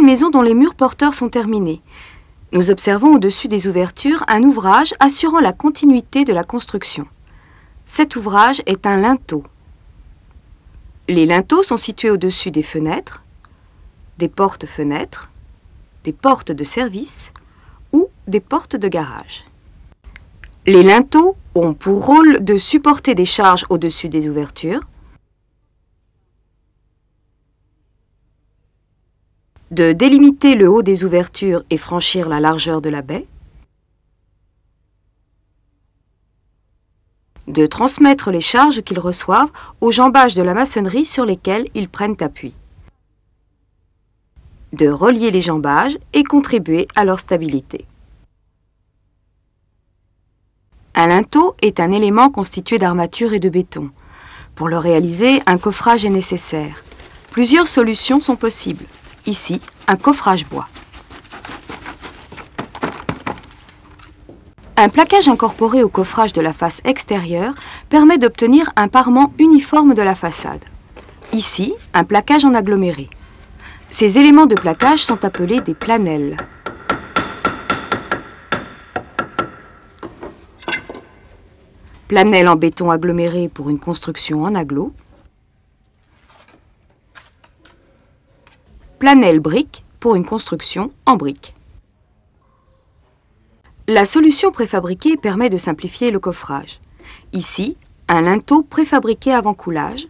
une maison dont les murs porteurs sont terminés. Nous observons au-dessus des ouvertures un ouvrage assurant la continuité de la construction. Cet ouvrage est un linteau. Les linteaux sont situés au-dessus des fenêtres, des portes-fenêtres, des portes de service ou des portes de garage. Les linteaux ont pour rôle de supporter des charges au-dessus des ouvertures, de délimiter le haut des ouvertures et franchir la largeur de la baie, de transmettre les charges qu'ils reçoivent aux jambages de la maçonnerie sur lesquels ils prennent appui, de relier les jambages et contribuer à leur stabilité. Un linteau est un élément constitué d'armature et de béton. Pour le réaliser, un coffrage est nécessaire. Plusieurs solutions sont possibles. Ici, un coffrage bois. Un plaquage incorporé au coffrage de la face extérieure permet d'obtenir un parement uniforme de la façade. Ici, un plaquage en aggloméré. Ces éléments de plaquage sont appelés des planelles. Planelle en béton aggloméré pour une construction en agglo. Planelle brique pour une construction en brique. La solution préfabriquée permet de simplifier le coffrage. Ici, un linteau préfabriqué avant coulage.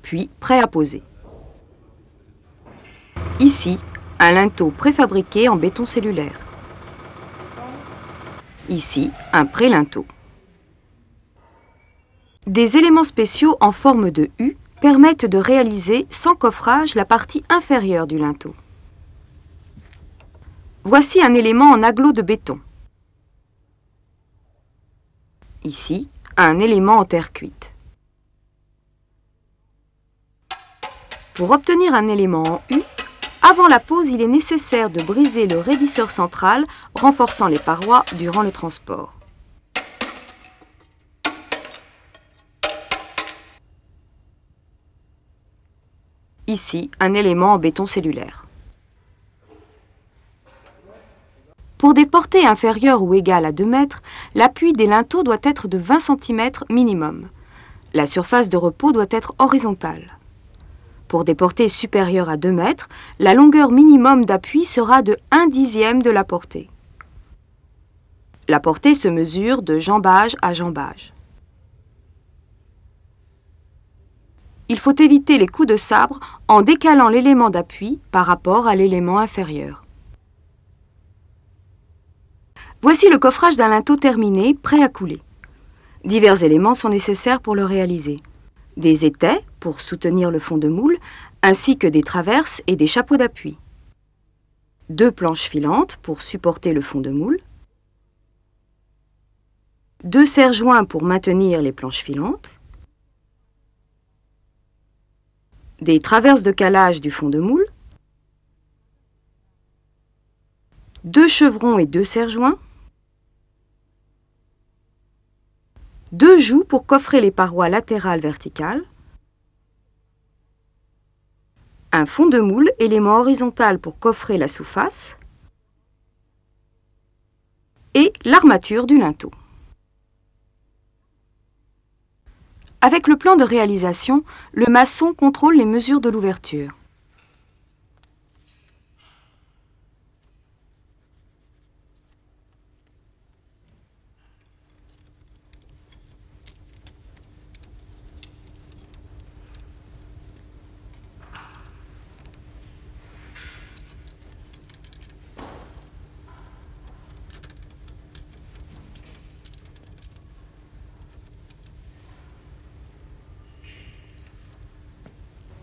Puis prêt à poser. Ici, un linteau préfabriqué en béton cellulaire. Ici, un pré-linteau. Des éléments spéciaux en forme de U permettent de réaliser sans coffrage la partie inférieure du linteau. Voici un élément en agglo de béton. Ici, un élément en terre cuite. Pour obtenir un élément en U, avant la pose, il est nécessaire de briser le raidisseur central, renforçant les parois durant le transport. Ici, un élément en béton cellulaire. Pour des portées inférieures ou égales à 2 mètres, l'appui des linteaux doit être de 20 cm minimum. La surface de repos doit être horizontale. Pour des portées supérieures à 2 mètres, la longueur minimum d'appui sera de 1/10 de la portée. La portée se mesure de jambage à jambage. Il faut éviter les coups de sabre en décalant l'élément d'appui par rapport à l'élément inférieur. Voici le coffrage d'un linteau terminé, prêt à couler. Divers éléments sont nécessaires pour le réaliser. Des étais pour soutenir le fond de moule, ainsi que des traverses et des chapeaux d'appui. 2 planches filantes pour supporter le fond de moule. 2 serre-joints pour maintenir les planches filantes. Des traverses de calage du fond de moule. 2 chevrons et 2 serre-joints. 2 joues pour coffrer les parois latérales verticales. Un fond de moule, élément horizontal pour coffrer la sous-face. Et l'armature du linteau. Avec le plan de réalisation, le maçon contrôle les mesures de l'ouverture.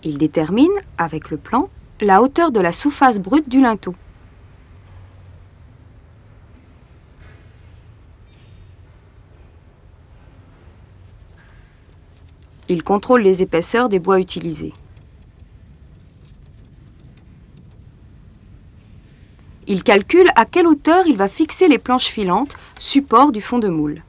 Il détermine, avec le plan, la hauteur de la sous-face brute du linteau. Il contrôle les épaisseurs des bois utilisés. Il calcule à quelle hauteur il va fixer les planches filantes, support du fond de moule.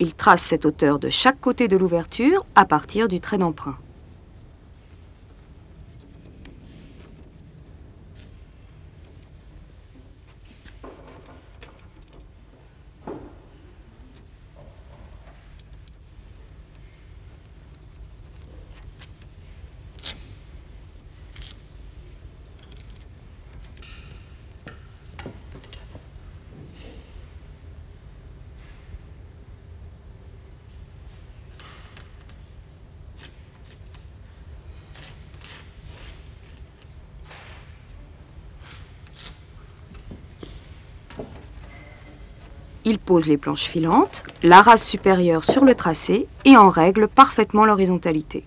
Il trace cette hauteur de chaque côté de l'ouverture à partir du trait d'emprunt. Il pose les planches filantes, la rase supérieure sur le tracé et en règle parfaitement l'horizontalité.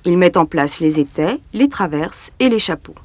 Il met en place les étais, les traverses et les chapeaux.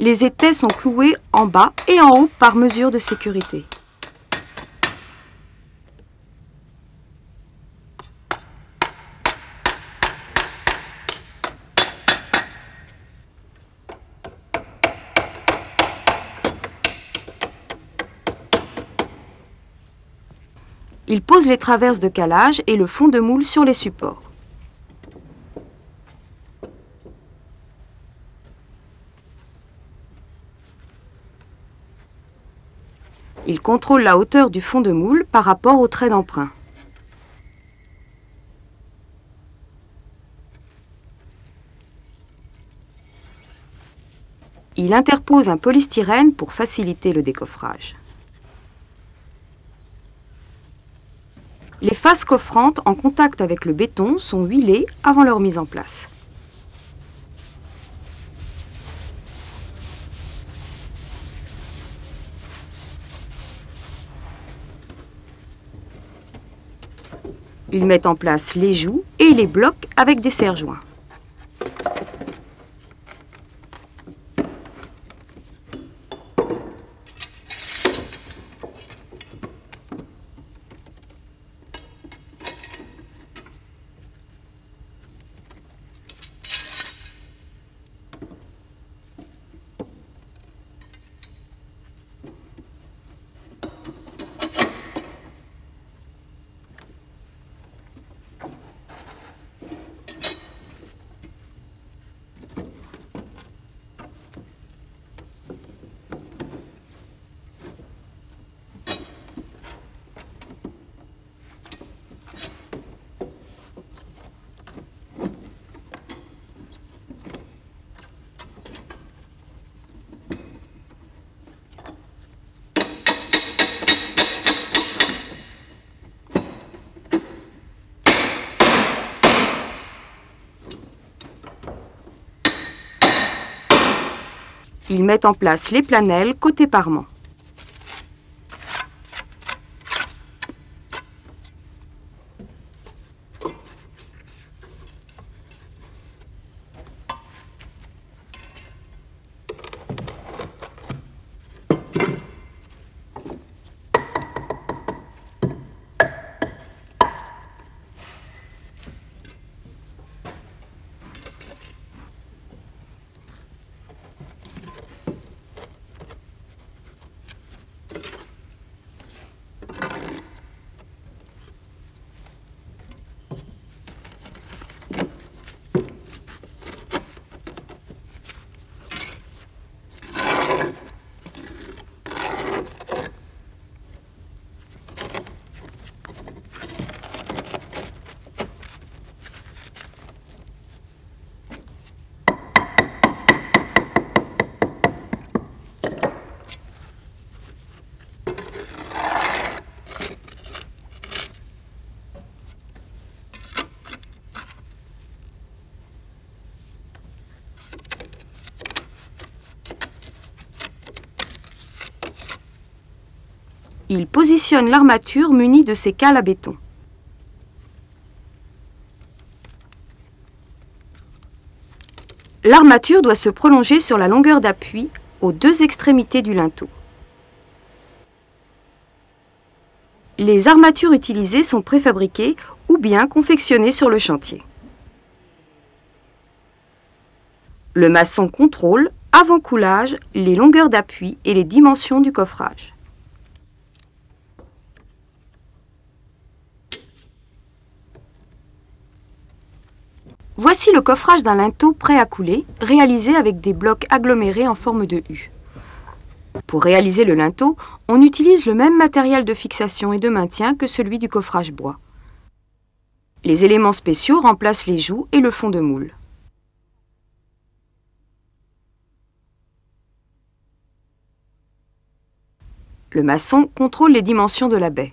Les étais sont cloués en bas et en haut par mesure de sécurité. Il pose les traverses de calage et le fond de moule sur les supports. Il contrôle la hauteur du fond de moule par rapport au trait d'emprunt. Il interpose un polystyrène pour faciliter le décoffrage. Les faces coffrantes en contact avec le béton sont huilées avant leur mise en place. Ils mettent en place les joues et les blocs avec des serre-joints. Ils mettent en place les planelles côté parement. Il positionne l'armature munie de ses cales à béton. L'armature doit se prolonger sur la longueur d'appui aux deux extrémités du linteau. Les armatures utilisées sont préfabriquées ou bien confectionnées sur le chantier. Le maçon contrôle, avant coulage, les longueurs d'appui et les dimensions du coffrage. Voici le coffrage d'un linteau prêt à couler, réalisé avec des blocs agglomérés en forme de U. Pour réaliser le linteau, on utilise le même matériel de fixation et de maintien que celui du coffrage bois. Les éléments spéciaux remplacent les jougs et le fond de moule. Le maçon contrôle les dimensions de la baie.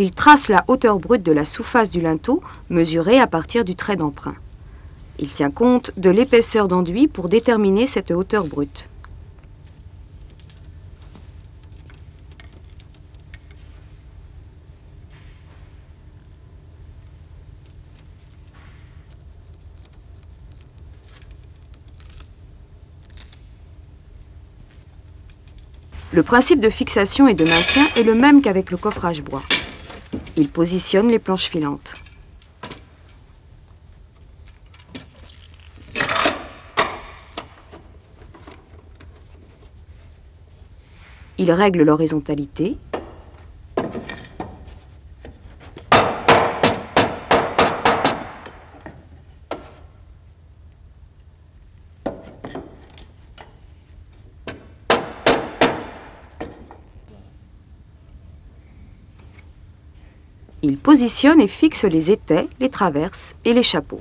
Il trace la hauteur brute de la sous-face du linteau, mesurée à partir du trait d'emprunt. Il tient compte de l'épaisseur d'enduit pour déterminer cette hauteur brute. Le principe de fixation et de maintien est le même qu'avec le coffrage bois. Il positionne les planches filantes. Il règle l'horizontalité. Il positionne et fixe les étais, les traverses et les chapeaux.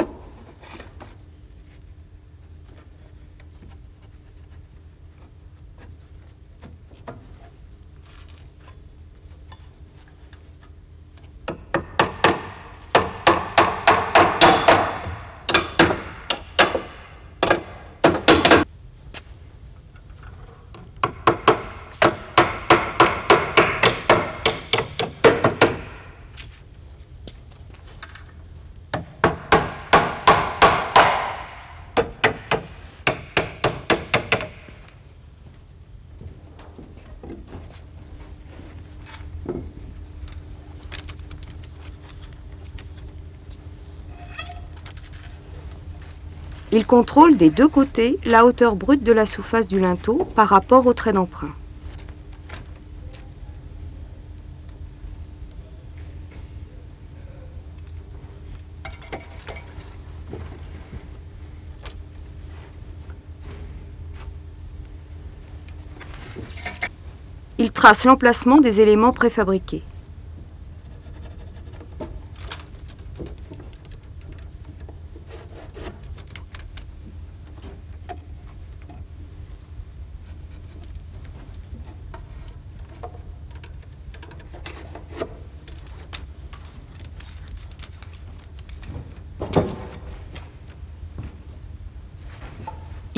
Il contrôle des deux côtés la hauteur brute de la sous-face du linteau par rapport au trait d'emprunt. Il trace l'emplacement des éléments préfabriqués.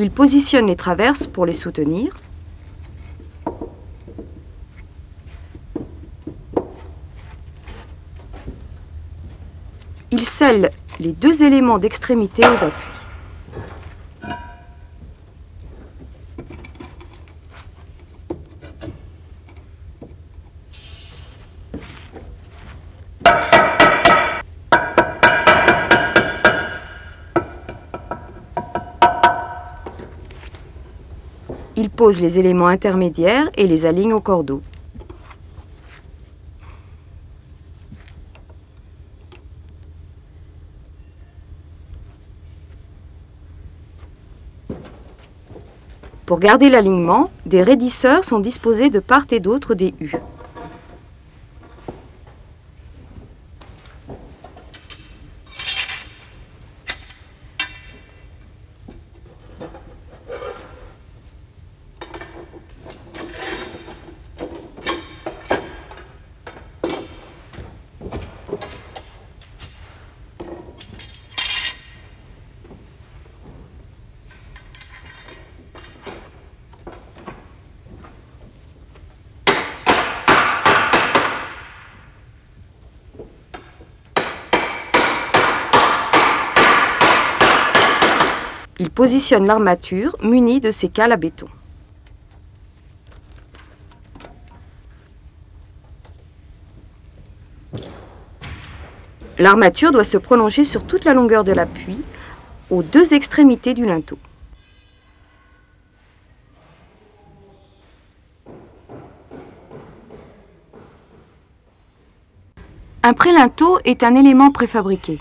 Il positionne les traverses pour les soutenir. Il scelle les deux éléments d'extrémité aux appuis. Il pose les éléments intermédiaires et les aligne au cordeau. Pour garder l'alignement, des raidisseurs sont disposés de part et d'autre des U. Il positionne l'armature munie de ses cales à béton. L'armature doit se prolonger sur toute la longueur de l'appui, aux deux extrémités du linteau. Un prélinteau est un élément préfabriqué.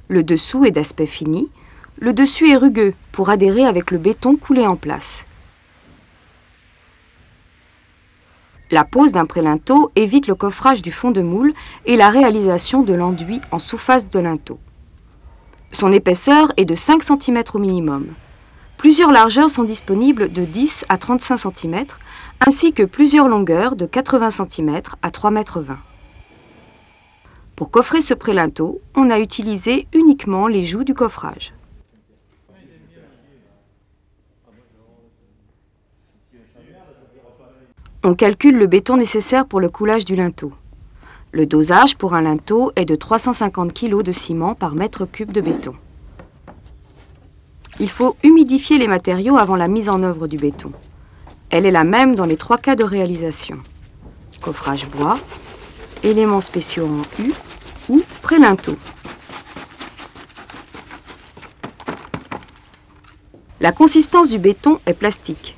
Le dessous est d'aspect fini, le dessus est rugueux pour adhérer avec le béton coulé en place. La pose d'un prélinteau évite le coffrage du fond de moule et la réalisation de l'enduit en sous-face de linteau. Son épaisseur est de 5 cm au minimum. Plusieurs largeurs sont disponibles de 10 à 35 cm, ainsi que plusieurs longueurs de 80 cm à 3,20 m. Pour coffrer ce prélinteau, on a utilisé uniquement les joues du coffrage. On calcule le béton nécessaire pour le coulage du linteau. Le dosage pour un linteau est de 350 kg de ciment par mètre cube de béton. Il faut humidifier les matériaux avant la mise en œuvre du béton. Elle est la même dans les 3 cas de réalisation. Coffrage bois, éléments spéciaux en U ou prélinteau. La consistance du béton est plastique.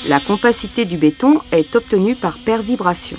La compacité du béton est obtenue par paire-vibration.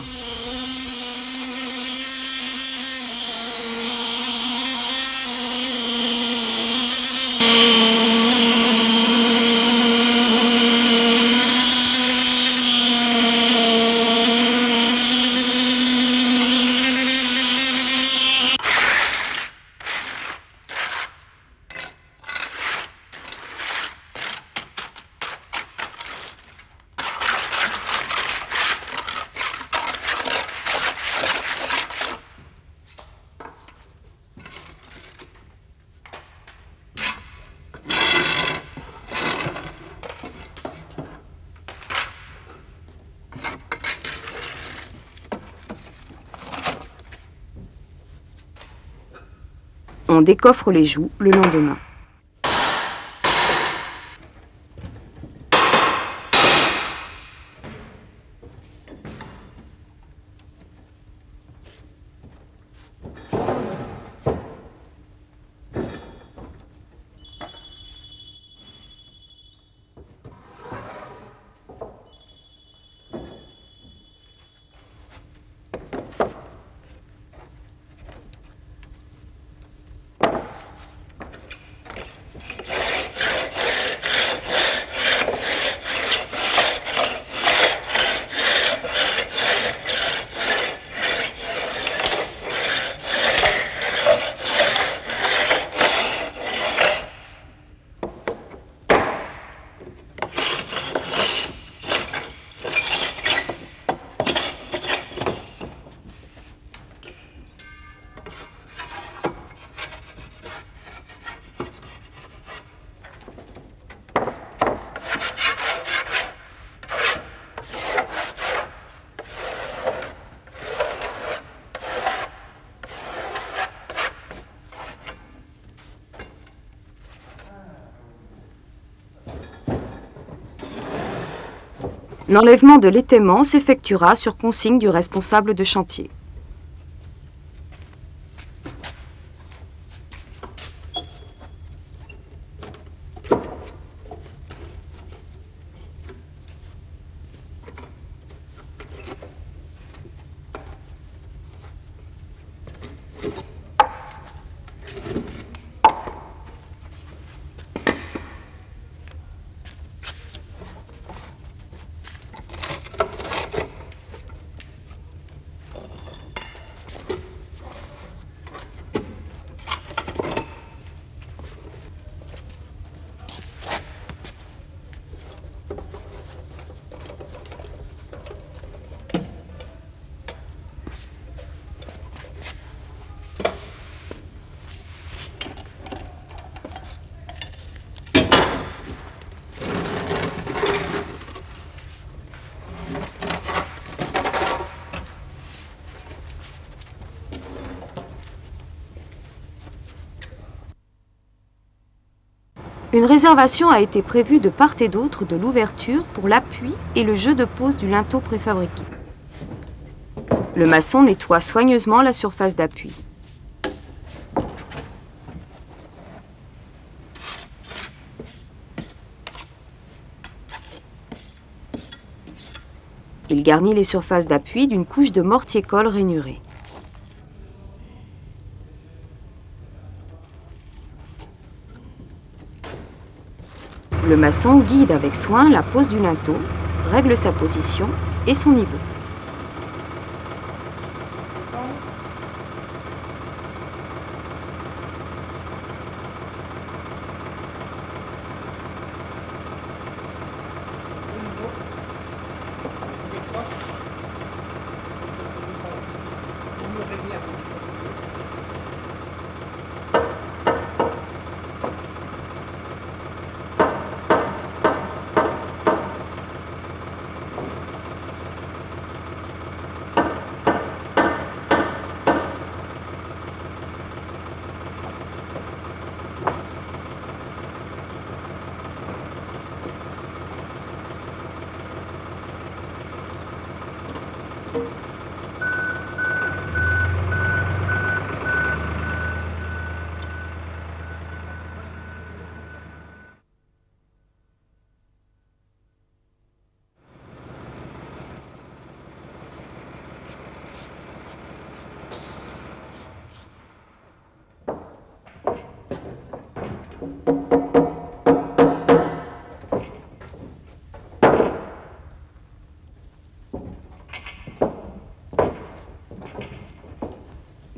On décoffre les joues le lendemain. L'enlèvement de l'étaiement s'effectuera sur consigne du responsable de chantier. Une réservation a été prévue de part et d'autre de l'ouverture pour l'appui et le jeu de pose du linteau préfabriqué. Le maçon nettoie soigneusement la surface d'appui. Il garnit les surfaces d'appui d'une couche de mortier-colle rainuré. Le maçon guide avec soin la pose du linteau, règle sa position et son niveau.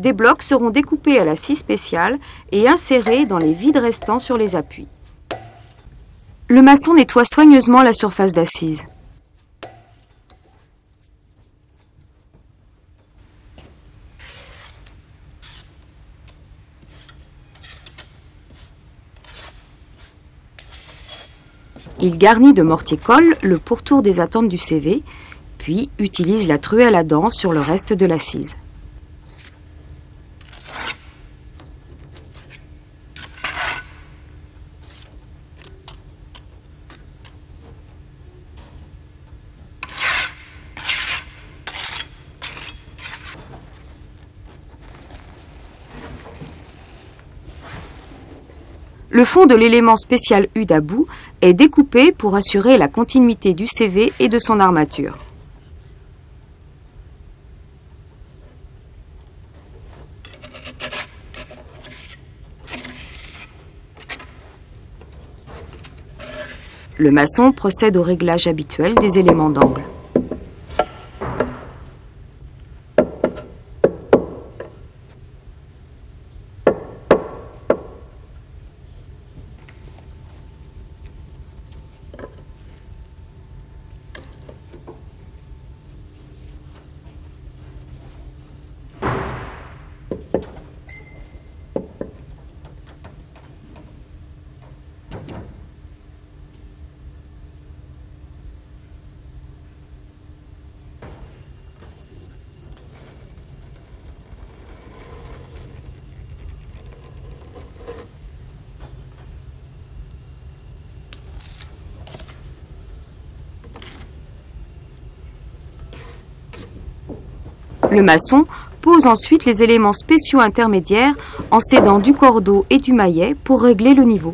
Des blocs seront découpés à la scie spéciale et insérés dans les vides restants sur les appuis. Le maçon nettoie soigneusement la surface d'assise. Il garnit de mortier-colle le pourtour des attentes du CV, puis utilise la truelle à dents sur le reste de l'assise. Le fond de l'élément spécial U d'about est découpé pour assurer la continuité du CV et de son armature. Le maçon procède au réglage habituel des éléments d'angle. Le maçon pose ensuite les éléments spéciaux intermédiaires en s'aidant du cordeau et du maillet pour régler le niveau.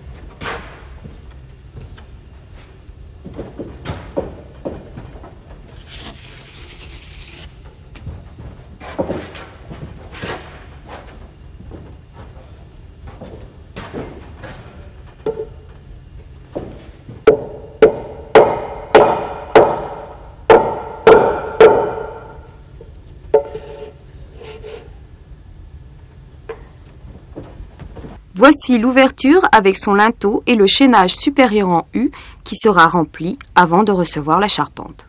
Voici l'ouverture avec son linteau et le chaînage supérieur en U qui sera rempli avant de recevoir la charpente.